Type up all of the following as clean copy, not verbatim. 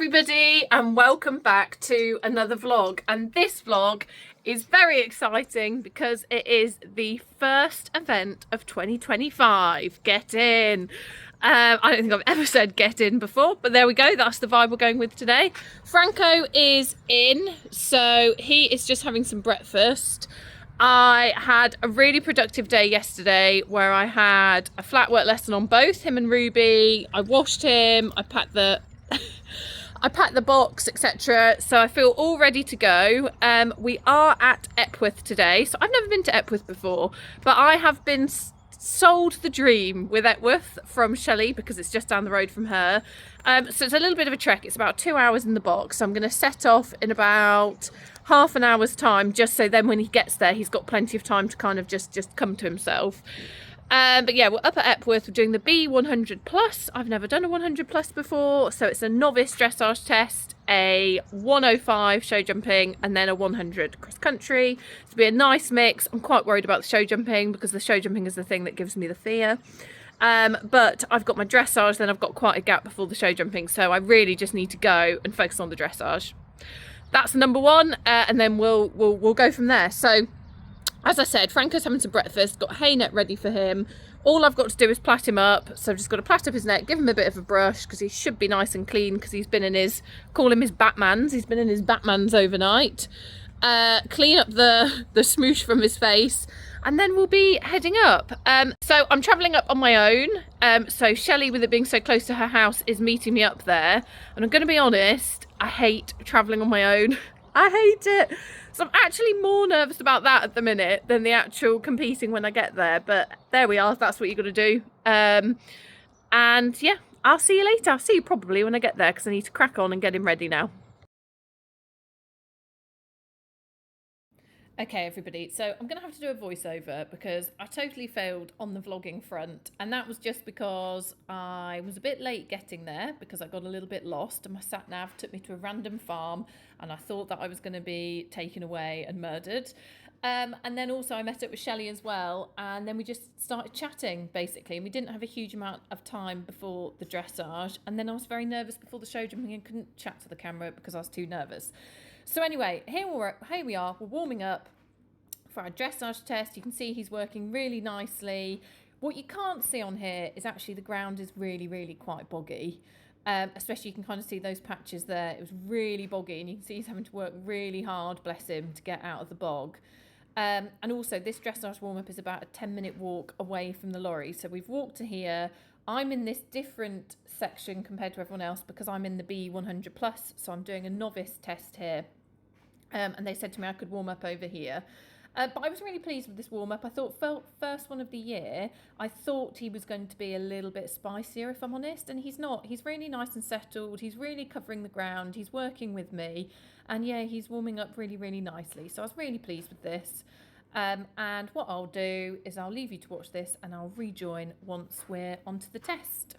everybody, and welcome back to another vlog. And this vlog is very exciting because it is the first event of 2025. Get in. I don't think I've ever said get in before, but there we go. That's the vibe we're going with today. Franco is in, so he is just having some breakfast. I had a really productive day yesterday where I had a flat work lesson on both him and Ruby. I washed him, I packed the box, etc. So I feel all ready to go. We are at Epworth today. So I've never been to Epworth before, but I have been sold the dream with Epworth from Shelley because it's just down the road from her. So it's a little bit of a trek. It's about 2 hours in the box. So I'm going to set off in about half an hour's time, just so then when he gets there, he's got plenty of time to kind of just come to himself. But yeah, we're up at Epworth. We're doing the BE100plus. I've never done a 100+ before, so it's a novice dressage test, a 105 show jumping, and then a 100 cross country. It'll be a nice mix. I'm quite worried about the show jumping because the show jumping is the thing that gives me the fear. But I've got my dressage, then I've got quite a gap before the show jumping, so I really just need to go and focus on the dressage. That's number one, and then we'll go from there. So, as I said, Franco's having some breakfast, got hay net ready for him. All I've got to do is plait him up. So I've just got to plait up his neck, give him a bit of a brush because he should be nice and clean because he's been in his, call him his Batmans. He's been in his Batmans overnight. Clean up the smoosh from his face, and then we'll be heading up. So I'm travelling up on my own. So Shelley, with it being so close to her house, is meeting me up there. And I'm going to be honest, I hate travelling on my own. I hate it. So I'm actually more nervous about that at the minute than the actual competing when I get there. But there we are. That's what you got to do. And yeah, I'll see you later. I'll see you probably when I get there because I need to crack on and get him ready now. Okay, everybody, so I'm going to have to do a voiceover because I totally failed on the vlogging front, and that was just because I was a bit late getting there because I got a little bit lost and my sat-nav took me to a random farm and I thought that I was going to be taken away and murdered. And then also I met up with Shelley as well, and then we just started chatting basically, and we didn't have a huge amount of time before the dressage, and then I was very nervous before the show jumping and couldn't chat to the camera because I was too nervous. So anyway, here we are, we're warming up for our dressage test. You can see he's working really nicely. What you can't see on here is actually the ground is really quite boggy. Especially you can kind of see those patches there. It was really boggy, and you can see he's having to work really hard, bless him, to get out of the bog. And also this dressage warm-up is about a 10-minute walk away from the lorry. So we've walked to here. I'm in this different section compared to everyone else because I'm in the BE100plus, so I'm doing a novice test here. And they said to me I could warm up over here. But I was really pleased with this warm-up. I thought, first one of the year, I thought he was going to be a little bit spicier, if I'm honest, and he's not. He's really nice and settled. He's really covering the ground. He's working with me. And yeah, he's warming up really nicely. So I was really pleased with this. And what I'll do is I'll leave you to watch this and I'll rejoin once we're onto the test.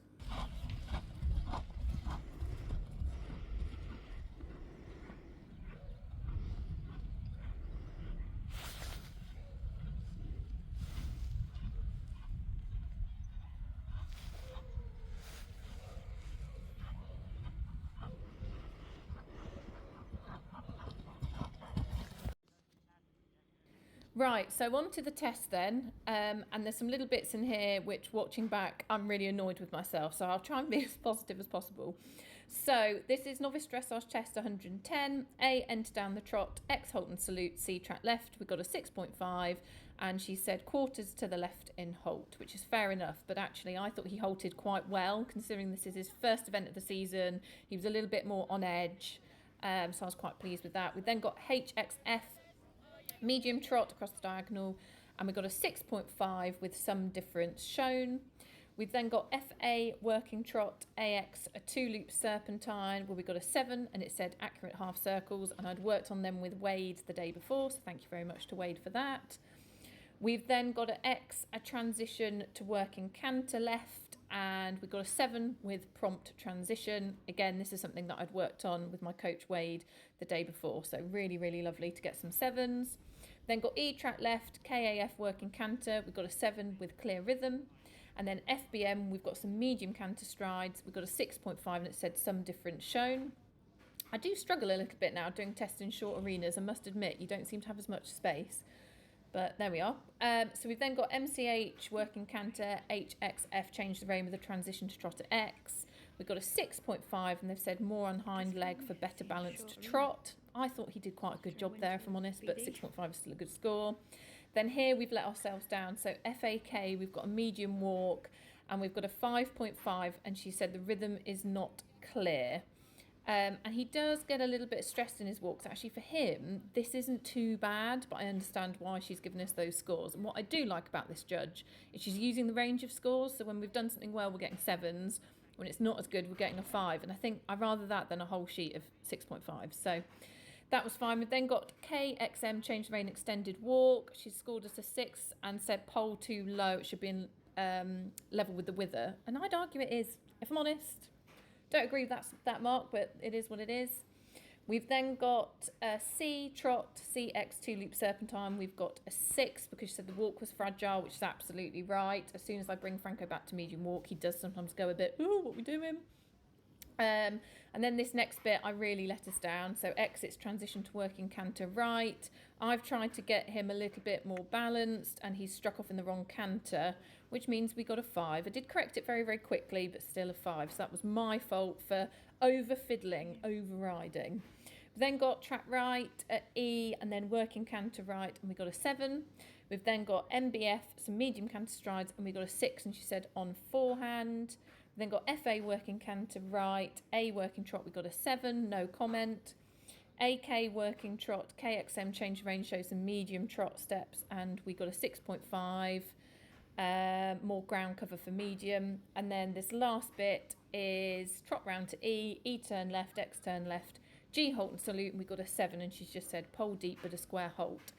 Right, so on to the test then, and there's some little bits in here which, watching back, I'm really annoyed with myself, so I'll try and be as positive as possible. So this is novice dressage test 110, A, enter down the trot, X, halt and salute, C, track left. We've got a 6.5, and she said quarters to the left in halt, which is fair enough, but actually I thought he halted quite well, considering this is his first event of the season. He was a little bit more on edge, so I was quite pleased with that. We then got HXF, medium trot across the diagonal, and we've got a 6.5 with some difference shown. We've then got FA working trot, AX a 2-loop serpentine where we got a 7 and it said accurate half circles, and I'd worked on them with Wade the day before, so thank you very much to Wade for that. We've then got an X, a transition to working canter left, and we've got a 7 with prompt transition. Again, this is something that I'd worked on with my coach Wade the day before, so really lovely to get some 7s. Then got E track left, KAF working canter, we've got a 7 with clear rhythm. And then FBM, we've got some medium canter strides, we've got a 6.5 and it said some difference shown. I do struggle a little bit now doing tests in short arenas. I must admit, you don't seem to have as much space. But there we are. So we've then got MCH, working canter, HXF, change the rein with a transition to trot at X. We've got a 6.5, and they've said more on hind leg for better balanced trot. I thought he did quite a good job there, if I'm honest, but 6.5 is still a good score. Then here we've let ourselves down. So FAK, we've got a medium walk, and we've got a 5.5, and she said the rhythm is not clear. And he does get a little bit stressed in his walks. Actually, for him, this isn't too bad, but I understand why she's given us those scores. And what I do like about this judge is she's using the range of scores. So when we've done something well, we're getting 7s. When it's not as good, we're getting a 5. And I think I'd rather that than a whole sheet of 6.5. So that was fine. We've then got KXM, change the rein, extended walk. She scored us a 6 and said pole too low. It should be in level with the wither. And I'd argue it is, if I'm honest. Don't agree with that mark, but it is what it is. We've then got a C trot, CX2 loop serpentine. We've got a 6 because she said the walk was fragile, which is absolutely right. As soon as I bring Franco back to medium walk, he does sometimes go a bit, ooh, what are we doing? And then this next bit, I really let us down. So exits transition to working canter right. I've tried to get him a little bit more balanced, and he's struck off in the wrong canter, which means we got a 5. I did correct it very, very quickly, but still a 5. So that was my fault for over-fiddling, overriding. We've then got track right at E, and then working canter right, and we got a 7. We've then got MBF, some medium canter strides, and we got a 6, and she said on forehand. Then got FA working canter right, A working trot, we got a 7, no comment. AK working trot, KXM change range shows some medium trot steps, and we got a 6.5, more ground cover for medium. And then this last bit is trot round to E, E turn left, X turn left, G halt and salute, and we got a 7, and she's just said pole deep but a square halt.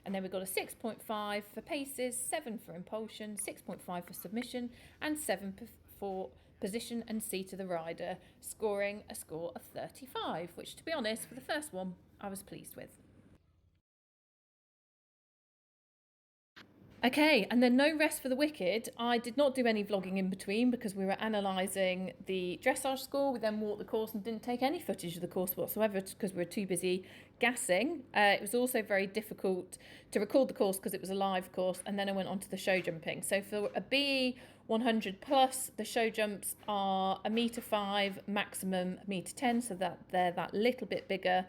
And then we've got a 6.5 for paces, 7 for impulsion, 6.5 for submission, and 7 for position and seat of the rider, scoring a score of 35, which, to be honest, for the first one, I was pleased with. Okay, and then no rest for the wicked. I did not do any vlogging in between because we were analysing the dressage score. We then walked the course and didn't take any footage of the course whatsoever because we were too busy gassing. It was also very difficult to record the course because it was a live course, and then I went on to the show jumping. So for a BE100plus, the show jumps are 1.5 m, maximum 1.10 m, so that they're that little bit bigger.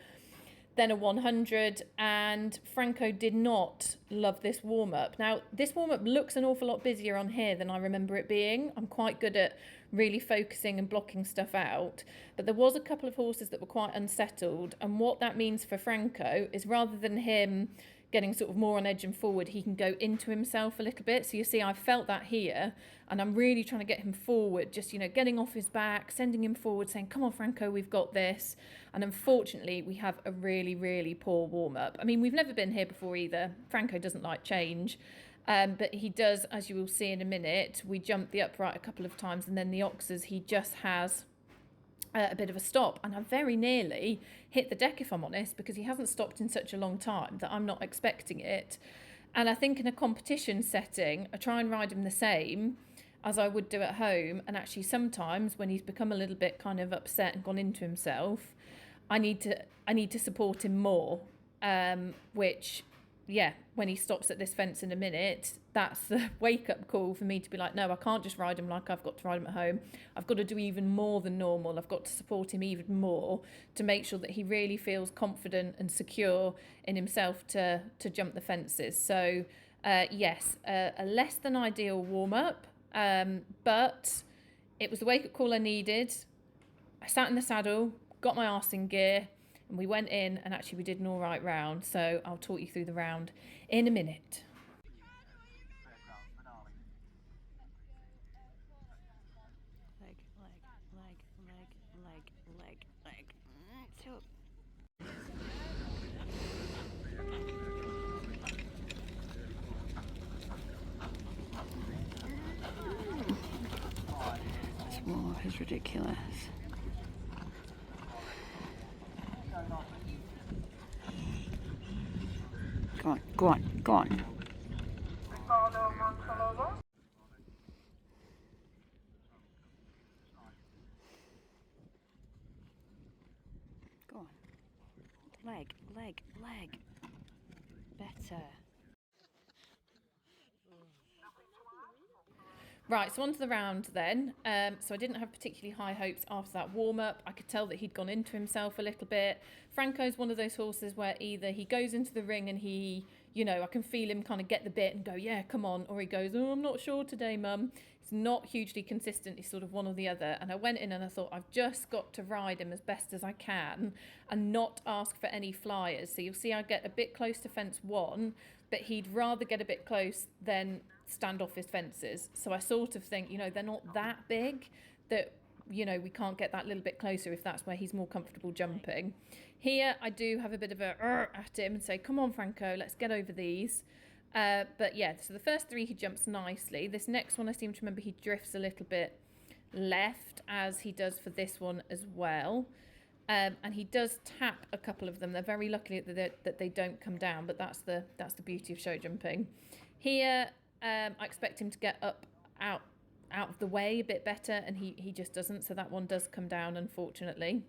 Then a 100, and Franco did not love this warm-up. Now, this warm-up looks an awful lot busier on here than I remember it being. I'm quite good at really focusing and blocking stuff out, but there was a couple of horses that were quite unsettled, and what that means for Franco is rather than him getting sort of more on edge and forward, he can go into himself a little bit. So you see, I felt that here, and I'm really trying to get him forward, just, you know, getting off his back, sending him forward, saying, come on, Franco, we've got this. And unfortunately, we have a really, really poor warm-up. I mean, we've never been here before either. Franco doesn't like change. But he does, as you will see in a minute. We jumped the upright a couple of times, and then the oxes, he just has a bit of a stop, and I very nearly hit the deck, if I'm honest, because he hasn't stopped in such a long time that I'm not expecting it. And I think in a competition setting, I try and ride him the same as I would do at home, and actually sometimes when he's become a little bit kind of upset and gone into himself, I need to support him more, which, yeah, when he stops at this fence in a minute, that's the wake-up call for me to be like, no, I can't just ride him like I've got to ride him at home. I've got to do even more than normal. I've got to support him even more to make sure that he really feels confident and secure in himself to jump the fences. So, yes, a less than ideal warm-up, but it was the wake-up call I needed. I sat in the saddle, got my arse in gear, and we went in, and actually we did an all right round. So I'll talk you through the round in a minute. Leg, leg, leg, leg, leg, leg, leg. So. This walk is ridiculous. Go on, go on, go on. leg, leg, leg. Better. Right, so on to the round then. So I didn't have particularly high hopes after that warm-up. I could tell that he'd gone into himself a little bit. Franco's one of those horses where either he goes into the ring and he, I can feel him kind of get the bit and go, yeah, come on. Or he goes, oh, I'm not sure today, mum. It's not hugely consistent. He's sort of one or the other. And I went in and I thought, I've just got to ride him as best as I can and not ask for any flyers. So you'll see I get a bit close to fence 1, but he'd rather get a bit close than stand off his fences. So I sort of think, they're not that big that, we can't get that little bit closer if that's where he's more comfortable jumping. Here, I do have a bit of a at him and say, come on, Franco, let's get over these. But yeah, so the first 3 he jumps nicely. This next one, I seem to remember he drifts a little bit left, as he does for this one as well. And he does tap a couple of them. They're very lucky that they don't come down, but that's the beauty of show jumping. Here, I expect him to get out of the way a bit better, and he just doesn't. So that one does come down, unfortunately.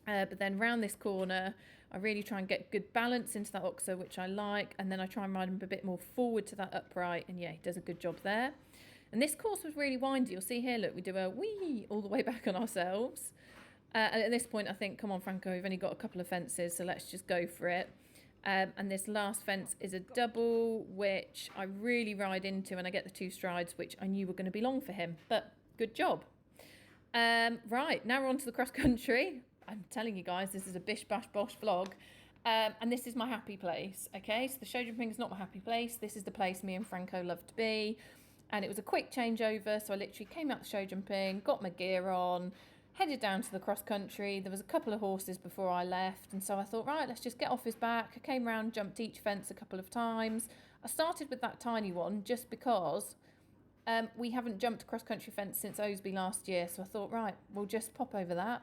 But then round this corner, I really try and get good balance into that oxer, which I like, and then I try and ride him a bit more forward to that upright, and yeah, he does a good job there. And this course was really windy. You'll see here, look, we do a wee all the way back on ourselves. And at this point, I think, come on, Franco, we've only got a couple of fences, so let's just go for it. And this last fence is a double, which I really ride into, and I get the 2 strides, which I knew were going to be long for him, but good job. Right, now we're on to the cross country. I'm telling you guys, this is a bish bash bosh vlog, and this is my happy place. Okay, so the show jumping is not my happy place. This is the place me and Franco love to be, and it was a quick changeover. So I literally came out the show jumping, got my gear on, headed down to the cross country. There was a couple of horses before I left, and so I thought, right, let's just get off his back. I came round, jumped each fence a couple of times. I started with that tiny one just because we haven't jumped a cross country fence since Osby last year, so I thought, right, we'll just pop over that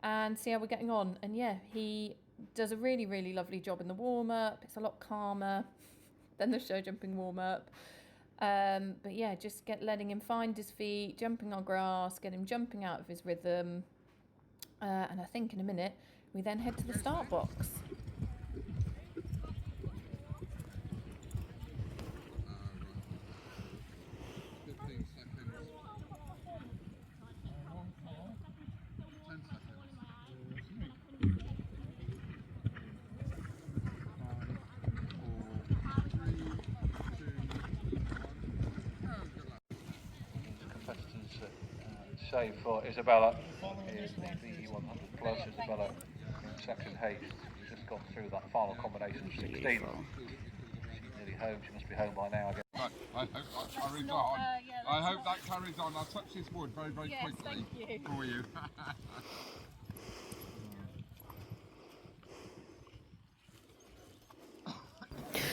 and see how we're getting on. And yeah, he does a really, really lovely job in the warm-up. It's a lot calmer than the show jumping warm-up. But yeah, just letting him find his feet, jumping on grass, get him jumping out of his rhythm. And I think in a minute, we then head to the start box. Save for Isabella is the BE100plus. Isabella in second haste. She's just gone through that final combination of 16. She's nearly home. She must be home by now. Right, I hope that carries on. I hope that carries on. I'll touch this wood very, very quickly for you.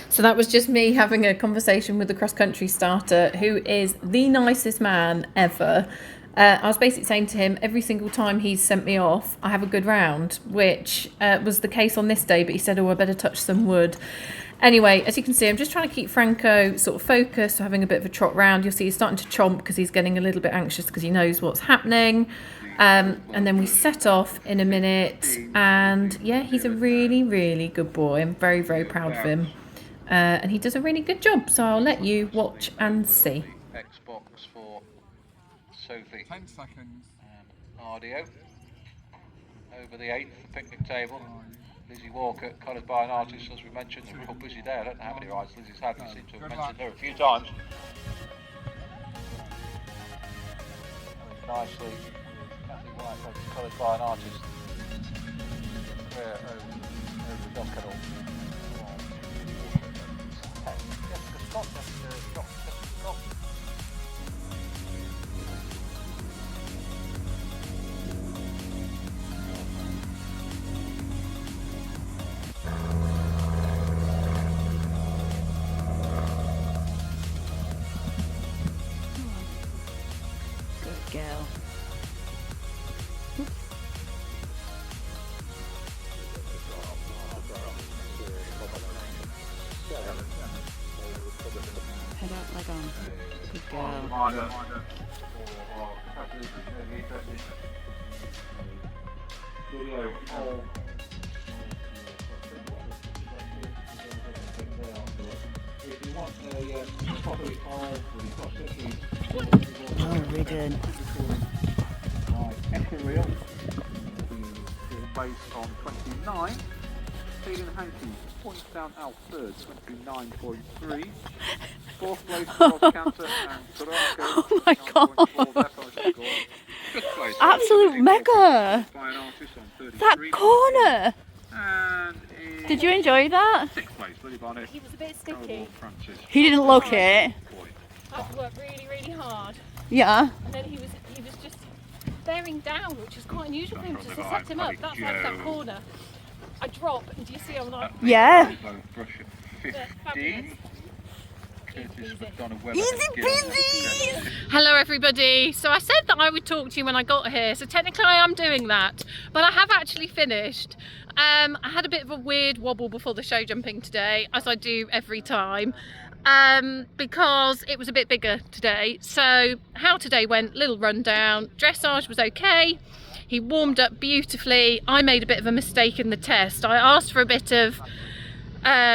So that was just me having a conversation with the cross-country starter, who is the nicest man ever. I was basically saying to him, every single time he's sent me off, I have a good round, which was the case on this day, but he said, oh, I better touch some wood. Anyway, as you can see, I'm just trying to keep Franco sort of focused, having a bit of a trot round. You'll see he's starting to chomp because he's getting a little bit anxious because he knows what's happening. And then we set off in a minute, and yeah, he's a really, really good boy. I'm very, very proud of him. And he does a really good job, so I'll let you watch and see. Xbox for Sophie 10 seconds. and Ardio. Over the 8th, the picnic table. Lizzie Walker, coloured by an artist, as we mentioned. It's a real busy day. I don't know how many rides Lizzie's had. We seem to have mentioned her a few times. Nicely, Kathy White, coloured by an artist. Over the dock and all. Jessica Scott, Jessica Scott. Good girl. Head out, leg on. Good girl. Well ridden. Ethereal, who is based on 29. Stephen Hankey, points down out third, 29.3. Fourth place, Ross Cantor and Franco. Oh my god. Fifth place, Absolute mega. by an artist on That 33. corner. And in Did you enjoy that? sixth place, Lily Barnett. He was a bit sticky. Francis. He didn't look it. I had to work really, really hard. Yeah. And then he was just bearing down, which is quite unusual for him to set him up. That's like that corner. I drop, and do you see I'm like, Yeah. Brush at fabulous. 15. Curtis McDonough Webber Easy and Gil. peasy. Hello everybody. So I said that I would talk to you when I got here, so technically I am doing that, but I have actually finished. I had a bit of a weird wobble before the show jumping today, as I do every time, because it was a bit bigger today. So how today went, little rundown. Dressage was okay. He warmed up beautifully. I made a bit of a mistake in the test. I asked for a bit of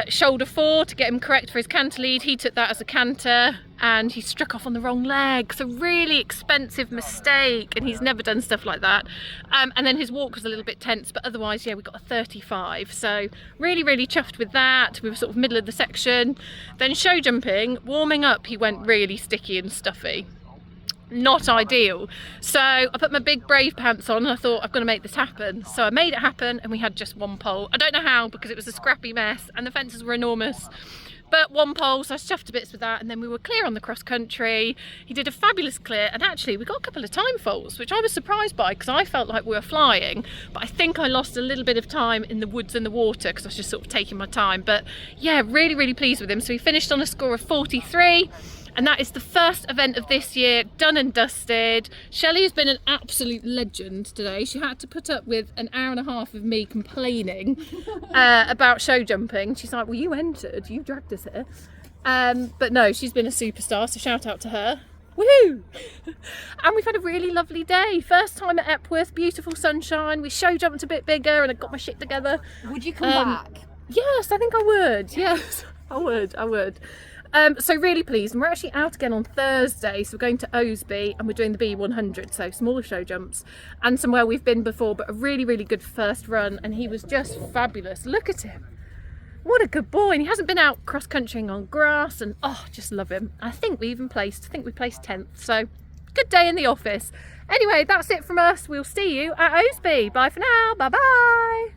shoulder 4 to get him correct for his canter lead. He took that as a canter and he struck off on the wrong leg. So really expensive mistake, and he's never done stuff like that. And then his walk was a little bit tense, but otherwise, yeah, we got a 35. So really, really chuffed with that. We were sort of middle of the section. Then show jumping, warming up, he went really sticky and stuffy. Not ideal. So I put my big brave pants on and I thought, I've got to make this happen. So I made it happen, and we had just one pole. I don't know how, because it was a scrappy mess and the fences were enormous, but one pole, so I stuffed to bits with that, and then we were clear on the cross country. He did a fabulous clear, and actually we got a couple of time faults, which I was surprised by because I felt like we were flying, but I think I lost a little bit of time in the woods and the water because I was just sort of taking my time. But yeah, really, really pleased with him. So he finished on a score of 43. And that is the first event of this year, done and dusted. Shelley has been an absolute legend today. She had to put up with an hour and a half of me complaining about show jumping. She's like, well, you entered, you dragged us here. But no, she's been a superstar, so shout out to her. Woohoo! And we've had a really lovely day. First time at Epworth, beautiful sunshine. We show jumped a bit bigger and I got my shit together. Would you come back? Yes, I think I would. Yes, I would. So really pleased, and we're actually out again on Thursday, so we're going to Osby and we're doing the BE100, so smaller show jumps and somewhere we've been before, but a really, really good first run, and he was just fabulous. Look at him, what a good boy. And he hasn't been out cross countrying on grass, and oh, just love him. I think we placed 10th, so good day in the office. Anyway, that's it from us. We'll see you at Osby. Bye for now. Bye bye.